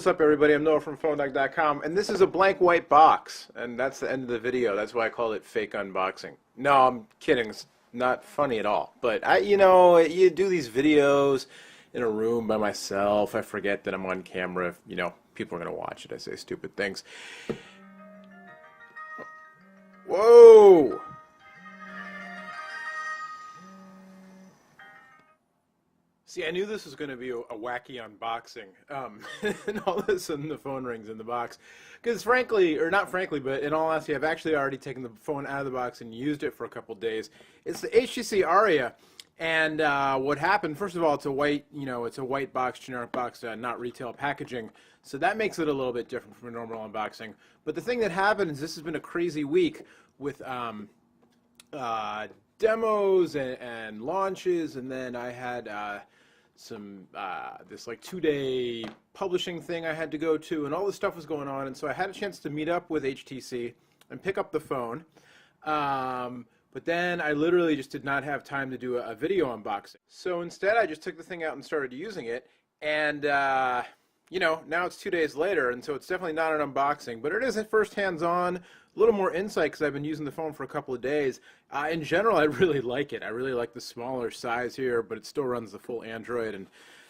What's up, everybody? I'm Noah from PhoneDog.com, and this is a blank white box, and that's the end of the video. That's why I call it fake unboxing. No, I'm kidding. It's not funny at all. But you do these videos in a room by myself. I forget that I'm on camera. People are gonna watch it. I say stupid things. Whoa! See, I knew this was going to be a wacky unboxing, and all of a sudden the phone rings in the box. Because frankly, or not frankly, but in all honesty, I've actually already taken the phone out of the box and used it for a couple days. It's the HTC Aria, and what happened, first of all, it's a white box, generic box, not retail packaging, so that makes it a little bit different from a normal unboxing. But the thing that happened is this has been a crazy week with demos and launches, and then I had this like 2-day publishing thing I had to go to, and all this stuff was going on, and so I had a chance to meet up with HTC and pick up the phone, but then I literally just did not have time to do a video unboxing. So instead I just took the thing out and started using it, and now it's 2 days later, and so it's definitely not an unboxing, but it is a first hands-on, a little more insight because I've been using the phone for a couple of days. In general, I really like it. I really like the smaller size here, but it still runs the full Android, and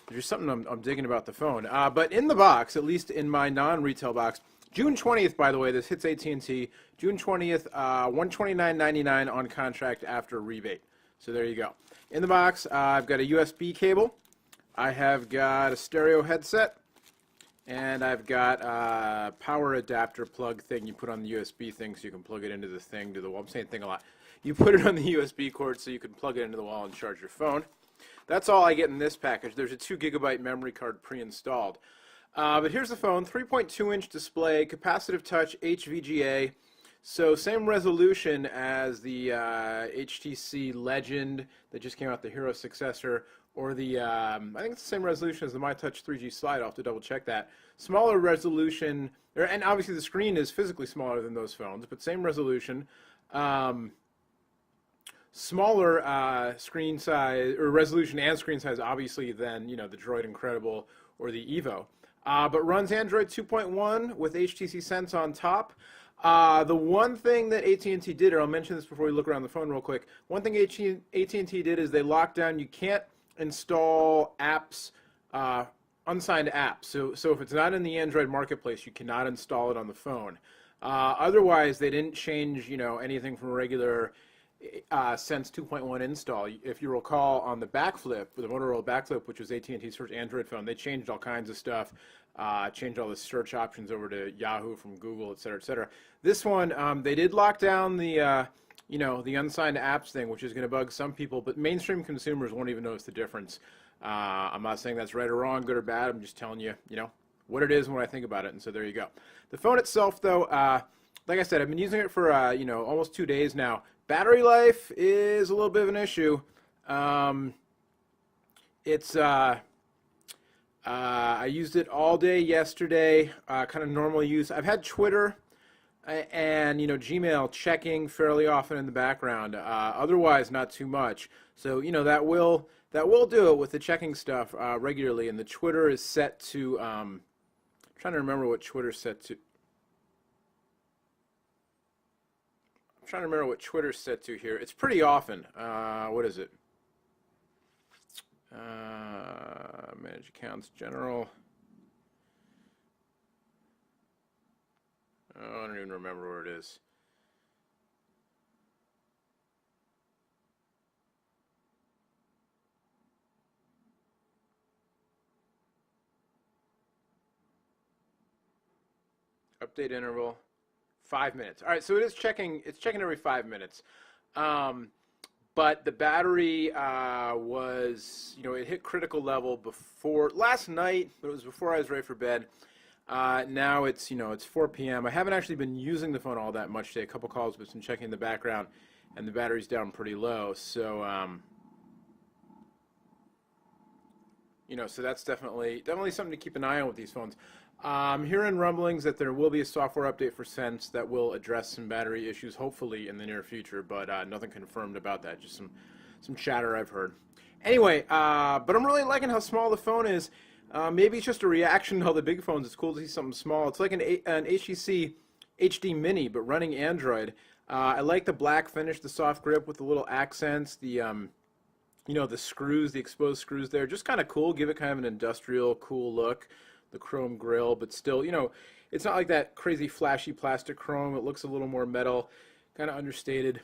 there's something I'm digging about the phone. But in the box, at least in my non-retail box, June 20th, by the way, this hits AT&T, June 20th, $129.99 on contract after rebate. So there you go. In the box, I've got a USB cable. I have got a stereo headset. And I've got a power adapter plug thing you put on the USB thing so you can plug it into the thing, to the wall. I'm saying thing a lot. You put it on the USB cord so you can plug it into the wall and charge your phone. That's all I get in this package. There's a 2GB memory card pre-installed. But here's the phone, 3.2-inch display, capacitive touch, HVGA. So same resolution as the HTC Legend that just came out, the Hero successor, or the, I think it's the same resolution as the MyTouch 3G Slide. I'll have to double check that. Smaller resolution, and obviously the screen is physically smaller than those phones, but same resolution. Smaller screen size, or resolution and screen size, obviously, than the Droid Incredible or the Evo. But runs Android 2.1 with HTC Sense on top. The one thing that AT&T did, or I'll mention this before we look around the phone real quick, one thing AT&T did is they locked down, you can't install apps, unsigned apps. So if it's not in the Android marketplace, you cannot install it on the phone. Otherwise, they didn't change, anything from a regular Sense 2.1 install. If you recall, on the Backflip, the Motorola Backflip, which was AT&T's first Android phone, they changed all kinds of stuff, changed all the search options over to Yahoo from Google, et cetera, et cetera. This one, they did lock down the the unsigned apps thing, which is going to bug some people, but mainstream consumers won't even notice the difference. I'm not saying that's right or wrong, good or bad. I'm just telling you, what it is and what I think about it, and so there you go. The phone itself, though, like I said, I've been using it for, almost 2 days now. Battery life is a little bit of an issue. I used it all day yesterday, kind of normal use. I've had Twitter and Gmail checking fairly often in the background. Otherwise, not too much. So that will do it with the checking stuff regularly. And the Twitter is set to. I'm trying to remember what Twitter's set to. I'm trying to remember what Twitter's set to here. It's pretty often. What is it? Manage accounts, general. Oh, I don't even remember where it is. Update interval, 5 minutes. All right, so it's checking every 5 minutes. But the battery was, it hit critical level before last night, but it was before I was ready for bed. Now it's, it's 4 p.m. I haven't actually been using the phone all that much today. A couple calls, but some checking in the background, and the battery's down pretty low. So, so that's definitely something to keep an eye on with these phones. I'm hearing rumblings that there will be a software update for Sense that will address some battery issues, hopefully in the near future, but nothing confirmed about that. Just some chatter I've heard. Anyway, but I'm really liking how small the phone is. Maybe it's just a reaction to all the big phones. It's cool to see something small. It's like an HTC HD Mini, but running Android. I like the black finish, the soft grip with the little accents, the the screws, the exposed screws there. Just kind of cool. Give it kind of an industrial, cool look. The chrome grill, but still, it's not like that crazy flashy plastic chrome. It looks a little more metal, kind of understated.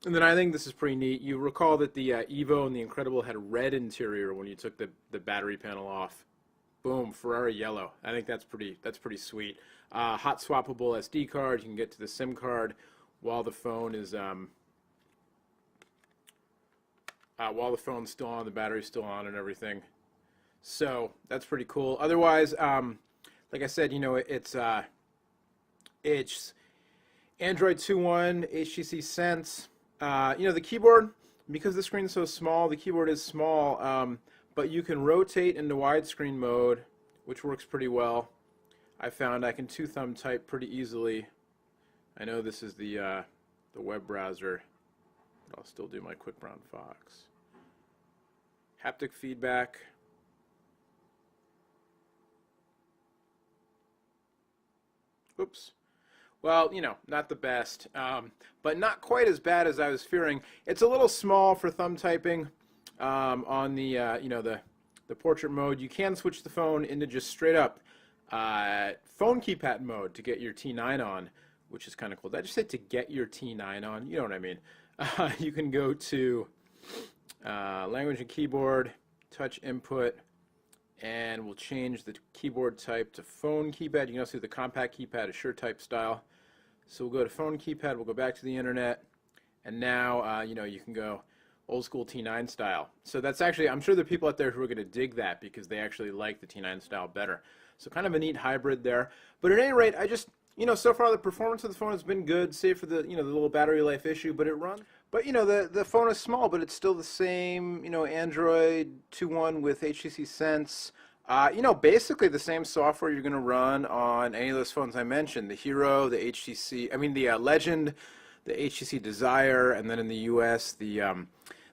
And then I think this is pretty neat. You recall that the Evo and the Incredible had a red interior when you took the battery panel off. Boom, Ferrari yellow. I think that's pretty sweet. Hot swappable SD card. You can get to the SIM card while the phone is while the phone's still on, the battery's still on, and everything. So that's pretty cool. Otherwise, like I said, it's Android 2.1, HTC Sense. The keyboard, because the screen's so small, the keyboard is small, but you can rotate into widescreen mode, which works pretty well. I found I can two-thumb type pretty easily. I know this is the web browser, but I'll still do my quick brown fox. Haptic feedback. Oops. Well, not the best, but not quite as bad as I was fearing. It's a little small for thumb typing on the, the portrait mode. You can switch the phone into just straight up phone keypad mode to get your T9 on, which is kind of cool. Did I just say to get your T9 on? You know what I mean. You can go to language and keyboard, touch input, and we'll change the keyboard type to phone keypad. You can also see the compact keypad is sure type style. So we'll go to phone keypad, we'll go back to the internet, and now you can go old school T9 style. So that's actually, I'm sure there are people out there who are going to dig that because they actually like the T9 style better. So kind of a neat hybrid there. But at any rate, I just, so far the performance of the phone has been good, save for the, the little battery life issue, but it runs. But, the phone is small, but it's still the same, Android 2.1 with HTC Sense. Basically the same software you're going to run on any of those phones I mentioned. The Hero, the the Legend, the HTC Desire, and then in the US, the Evo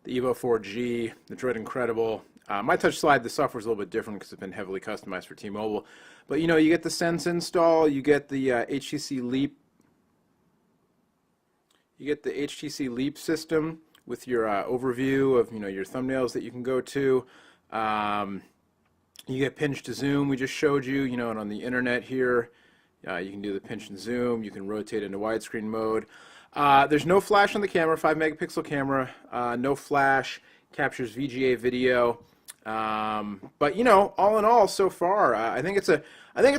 4G, the Droid Incredible. My Touch Slide, the software is a little bit different because it's been heavily customized for T-Mobile. But, you get the Sense install, you get the HTC Leap. You get the HTC Leap system with your overview of your thumbnails that you can go to. You get pinch to zoom. We just showed you, and on the internet here, you can do the pinch and zoom. You can rotate into widescreen mode. There's no flash on the camera, 5-megapixel camera. No flash, captures VGA video. But all in all, so far, I think it's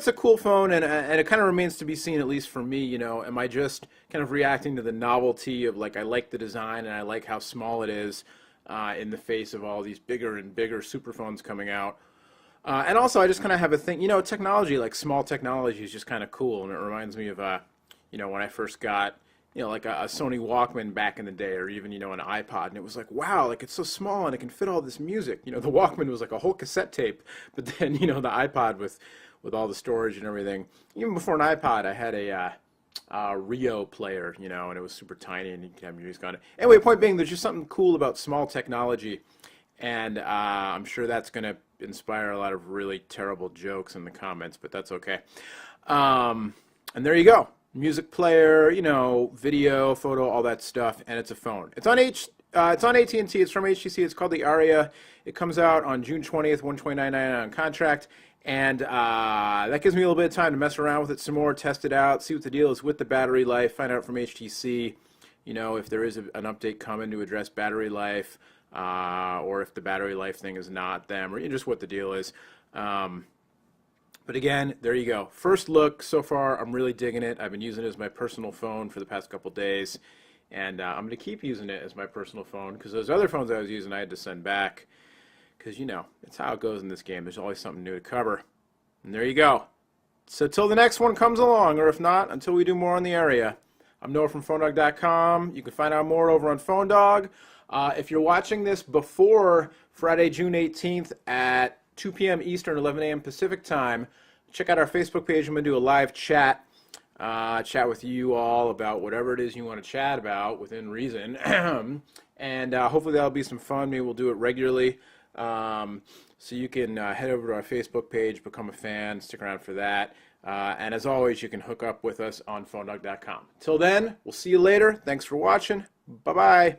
a cool phone, and it kind of remains to be seen, at least for me. Am I just kind of reacting to the novelty of I like the design and I like how small it is in the face of all these bigger and bigger super phones coming out. And also, I just kind of have a thing, technology, like small technology is just kind of cool, and it reminds me of, when I first got, like a Sony Walkman back in the day, or even, an iPod, and it was like, wow, it's so small and it can fit all this music. The Walkman was like a whole cassette tape, but then, the iPod with all the storage and everything. Even before an iPod, I had a Rio player, and it was super tiny and you could have music on it. Anyway, point being, there's just something cool about small technology, and I'm sure that's going to inspire a lot of really terrible jokes in the comments, but that's okay. And there you go. Music player, video, photo, all that stuff, and it's a phone. It's on AT&T. It's from HTC. It's called the Aria. It comes out on June 20th, $129.99 on contract, and that gives me a little bit of time to mess around with it some more, test it out, see what the deal is with the battery life, find out from HTC, if there is an update coming to address battery life, or if the battery life thing is not them, or just what the deal is. But again, there you go. First look so far, I'm really digging it. I've been using it as my personal phone for the past couple days, and I'm going to keep using it as my personal phone because those other phones I was using I had to send back because, it's how it goes in this game. There's always something new to cover. And there you go. So till the next one comes along, or if not, until we do more on the Area. I'm Noah from PhoneDog.com. You can find out more over on PhoneDog. If you're watching this before Friday, June 18th at 2 p.m. Eastern, 11 a.m. Pacific time, check out our Facebook page. I'm going to do a live chat, chat with you all about whatever it is you want to chat about within reason. And hopefully that'll be some fun. Maybe we'll do it regularly. So you can head over to our Facebook page, become a fan, stick around for that. And as always, you can hook up with us on phonedog.com. Till then, we'll see you later. Thanks for watching. Bye-bye.